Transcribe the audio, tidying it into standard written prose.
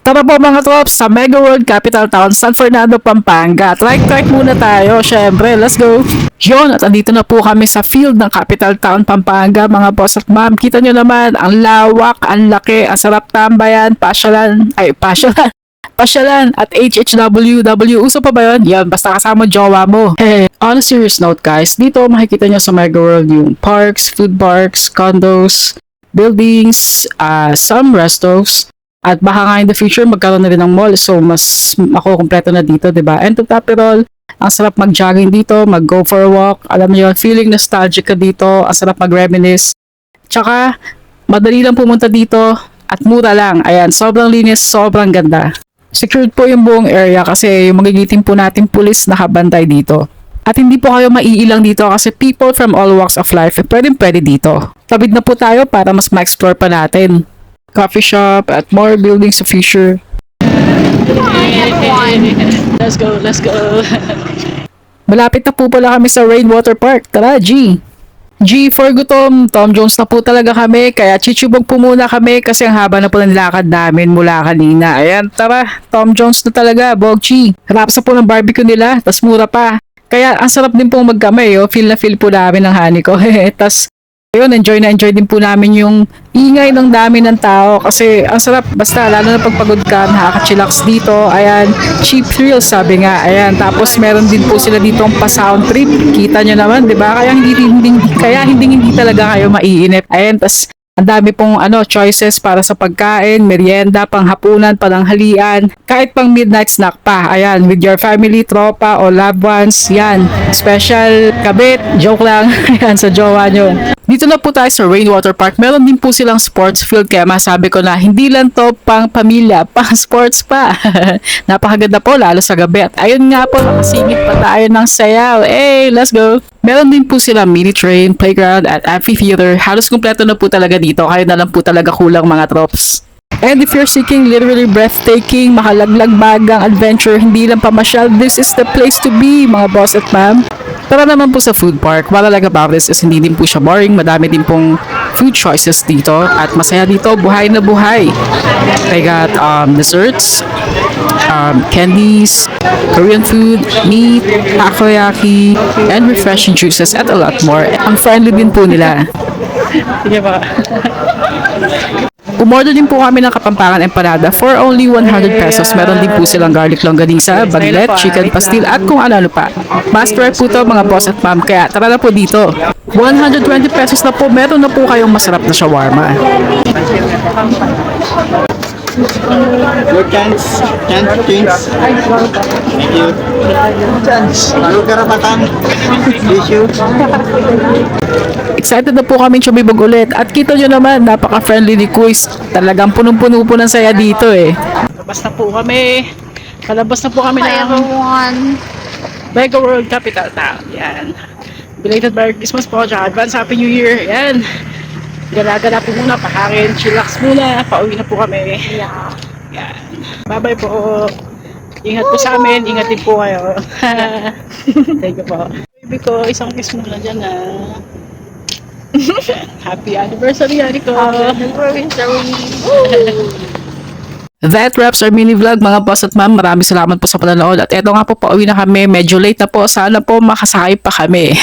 Tara po mga trops sa Mega World Capital Town, San Fernando, Pampanga. Trike muna tayo, syempre. Let's go! Yun, at andito na po kami sa field ng Capital Town, Pampanga, mga boss at ma'am. Kita nyo naman, ang lawak, ang laki, ang sarap tambayan, pasyalan, at HHW. Uso pa ba yun? Yan, basta kasama jowa mo. On a serious note guys, dito makikita nyo sa Mega World yung parks, food parks, condos, buildings, some restos, at baka nga in the future magkaroon na rin ng mall. So mas makukumpleto na dito, 'di ba? And to top it all, ang sarap mag-jogging dito, mag-go for a walk. Alam niyo, feeling nostalgic ka dito, ang sarap mag-reminisce. Tsaka madali lang pumunta dito at mura lang. Ayan, sobrang linis, sobrang ganda. Secured po yung buong area kasi yung magigiting po natin pulis nakabantay dito. At hindi po kayo maiilang dito kasi people from all walks of life pwede dito. Tabid na po tayo para mas ma-explore pa natin. Coffee shop at more buildings of future. Let's go. Malapit na po pala kami sa Rainwater Park. Tara, G! G for gutom. Tom Jones na po talaga kami, kaya chichubog po muna kami kasi ang haba na po ng lakad namin mula kanina. Ayan, tara, Tom Jones na talaga, Bogchi. Harap sa po ng barbecue nila, tas mura pa. Kaya ang sarap din pong magkamay, oh. Feel na feel po namin ng honey ko. Tas yun, enjoy din po namin yung ingay ng dami ng tao kasi ang sarap, basta lalo na pagpagod ka, nakaka-chillax dito. Ayan, cheap thrills sabi nga. Ayan, tapos meron din po sila dito ang pa-sound trip. Kita nyo naman, 'di ba? Kaya hindi talaga kayo maiinip. Ayan, tas ang dami pong choices para sa pagkain, merienda, panghapunan, pananghalian, kahit pang midnight snack pa. Ayan, with your family, tropa, o loved ones. Yan, special kabit, joke lang. Ayan, sa jowa nyo. Dito na po tayo sa Rainwater Park. Meron din po silang sports field kaya masabi ko na hindi lang to pang pamilya, pang sports pa. Napakaganda po lalo sa gabi. At ayun nga po, nakasingit pa tayo ng sayaw. Hey, let's go! Meron din po sila mini train, playground at amphitheater. Halos kumpleto na po talaga dito. Kayo na lang po talaga kulang mga trops. And if you're seeking literally breathtaking, makalaglag bagang adventure, hindi lang pamasyal, this is the place to be mga boss at ma'am. Tara naman po sa food park. What I like about this is hindi din po siya boring. Madami din pong food choices dito at masaya dito. Buhay na buhay. I got desserts, candies, Korean food, meat, takoyaki, and refreshing juices at a lot more. Ang friendly din po nila. Sige ba? Umorder din po kami ng Kapampangan empanada for only 100 pesos. Meron din po silang garlic longganisa, baglet, chicken pastil at kung ano-ano pa. Must try po to mga boss at ma'am, kaya tara na po dito. 120 pesos na po, meron na po kayong masarap na shawarma. Your chance. Thank you. Your karapatan. Issue. Excited na po kami sumibog ulit at kita nyo naman, napaka-friendly ni Kuis. Talagang punong-puno po ng saya dito eh. Palabas na po kami ng Mega World Capital Town. Yan. Belated Merry Christmas po, tsaka advance Happy New Year. Yan. Gala-gala po muna, pakain, chillax muna, pauwi na po kami. Yan. Bye-bye po. Ingat po sa amin, ingat din po kayo. Thank you po. Baby ko, isang kiss muna dyan Happy anniversary, Aniko. Happy anniversary. That wraps our mini vlog mga boss at ma'am. Maraming salamat po sa panonood. At eto nga po, pauwi na kami. Medyo late na po. Sana po makasakay pa kami.